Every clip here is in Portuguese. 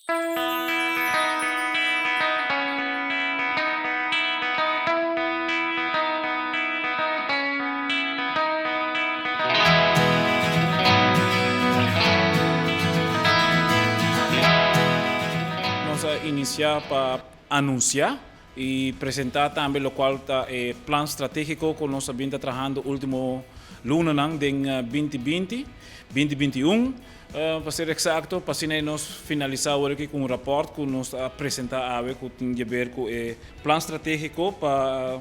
Nós a iniciar para anunciar e apresentar também o qual tá plano estratégico que nós estamos trabalhando último lunes de 2020, 2021. Para ser exato, para assim nós finalizar aqui com um rapport que nós apresentar que tem a ver com o plano estratégico para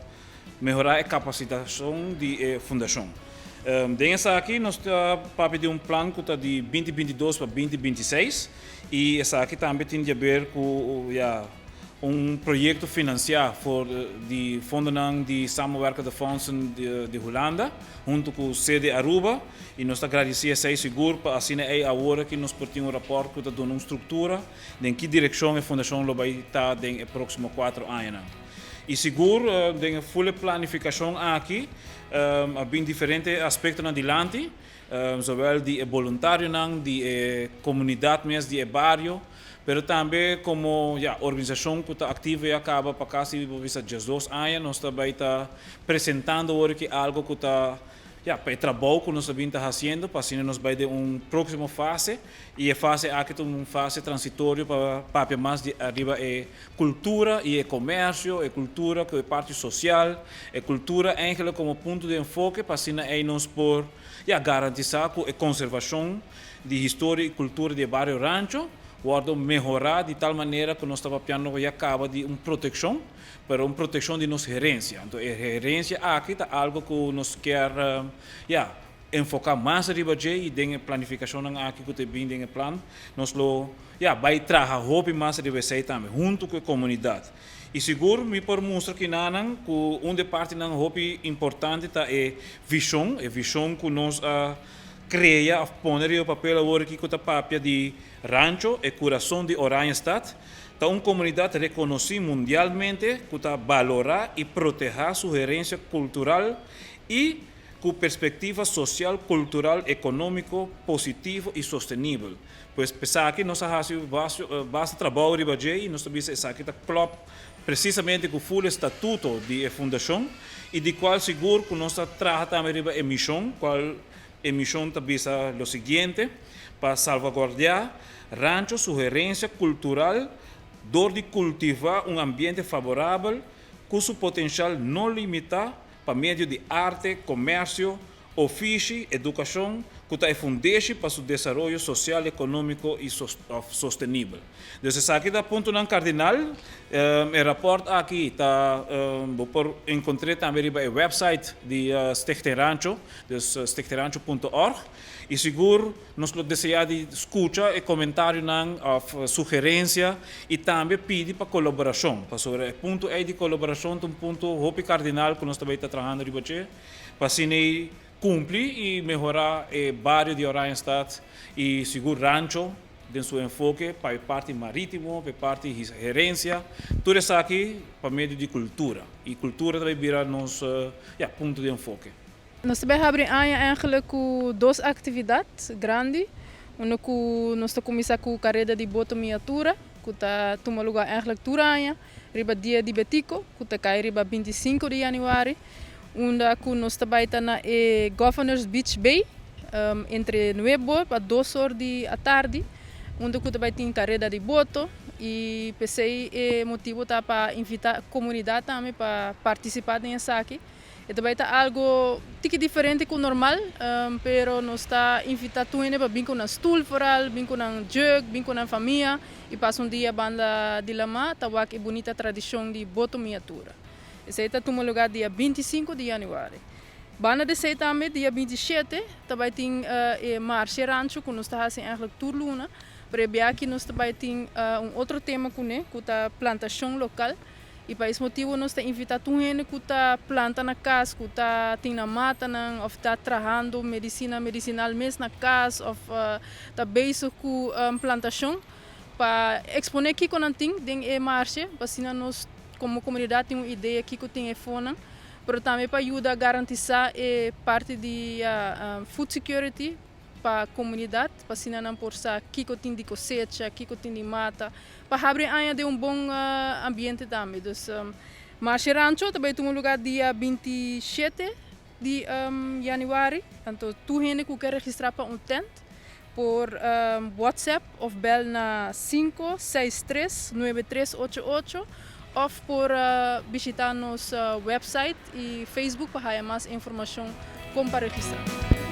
melhorar a capacitação da fundação. Dessa aqui nós estamos para pedir um plano que está de 2022 para 2026 e essa aqui também tem a ver com projeto financiado por de fundo de samenwerking de fondsen de Holanda junto com o sede Aruba e nós agradecemos a seguro para assim agora que nós portamos rapport que está dando uma estrutura em que direção a fundação vai estar nos próximos 4 anos. E seguro, tem full planificação aqui, há bem diferentes aspectos adiante, zowel de voluntário, de comunidade mesmo, de barrio, mas também como organização que está ativa e acaba para quase 2 anos, nós também está apresentando algo que está para o trabalho que nós estamos fazendo, para assim nós vamos ter uma próxima fase, e a fase aqui é uma fase transitória para mais de arriba é cultura e é comércio, é cultura que é parte social, é cultura eigenlijk como ponto de enfoque, para assim nós por garantizar que a conservação de história e cultura de barrio rancho pode melhorar de tal maneira que nós estamos pensando que acaba de uma proteção, para uma proteção de nossa herência. Então, a herência aqui é algo que nós queremos enfocar mais arriba e tem planificação aqui que tem bem em plano. Nós vai trabalhar mais arriba também, junto com a comunidade. E seguro, me por mostrar que uma parte da hobby importante é a visão que nós cria, poner o papel agora que está papia de rancho e coração de Oranjestad. Está uma comunidade reconhecida mundialmente que está valorar e proteger sua herência cultural e com perspectiva social, cultural, econômico, positivo e sustentável. Pois pensar que nós fazemos bastante trabalho e nós também sabemos que está precisamente com o full estatuto da fundação e de qual seguro que nós trabalhamos também a missão, qual a missão também é o seguinte, para salvaguardar rancho, sua herência cultural, de cultivar um ambiente favorável, cujo potencial não limita para meio de arte, comércio, ofício, educação, que está fundado para o desenvolvimento social, econômico e sustentável. Então, aqui está ponto não cardinal, o rapport aqui está, encontrei também no website de Stichting Rancho, stichtingrancho.org, e seguro nós desejamos escutar e comentário, sugerência e também pedir para colaboração. Para sobre o ponto de colaboração, um ponto hope cardinal que nós também está trabalhando para assim cumprir e melhorar o barrio de Oranjestad e seguro rancho em seu enfoque para a parte marítima, para a parte de gerência, tudo isso aqui para meio de cultura. E cultura também vira nosso ponto de enfoque. Nós também abrimos eigenlijk duas atividades grandes. Uma que nós começamos com a carreira de boto miniatura, que está toma lugar eigenlijk Turanha, riba dia de Betico, que está cai riba 25 de januário. Onde que nós também está na Governors Beach Bay, entre 9 a 2 horas da tarde, onde que também tem carreira de boto e pensei o motivo está para invitar a comunidade também para participar nessa aqui. E também está algo diferente do normal, pero nós está invitando para vir com um stoel vooral, vir com um jug, vir com uma família e passar dia banda de lama, está uma bonita tradição de boto miniatura. Esse está toma lugar dia 25 de januário. Banda de sei também dia 27, também tem Marche Rancho, que nós está fazendo eigenlijk turluna. Para aqui nós também tem outro tema que é plantação local. E para esse motivo nós estamos invitando gente que está plantando na casa, que está na mata, ou está trabalhando medicinal mesmo na casa, ou está bem com plantação, para exponer aqui com a ting em marcha, para assim nós como comunidade tem uma ideia aqui que tem fona, mas também para ajudar a garantir parte de food security para a comunidade, para ensinar por sa kiko tem de cosecha, kiko tem de mata, para abrir ainda de bom ambiente também. Dus, Marche Rancho também tem lugar dia 27 de januari. Então, tu gente que quer registrar para tent, por WhatsApp of bel na 563-9388 ou por visitar nosso website e Facebook para mais informação como para registrar.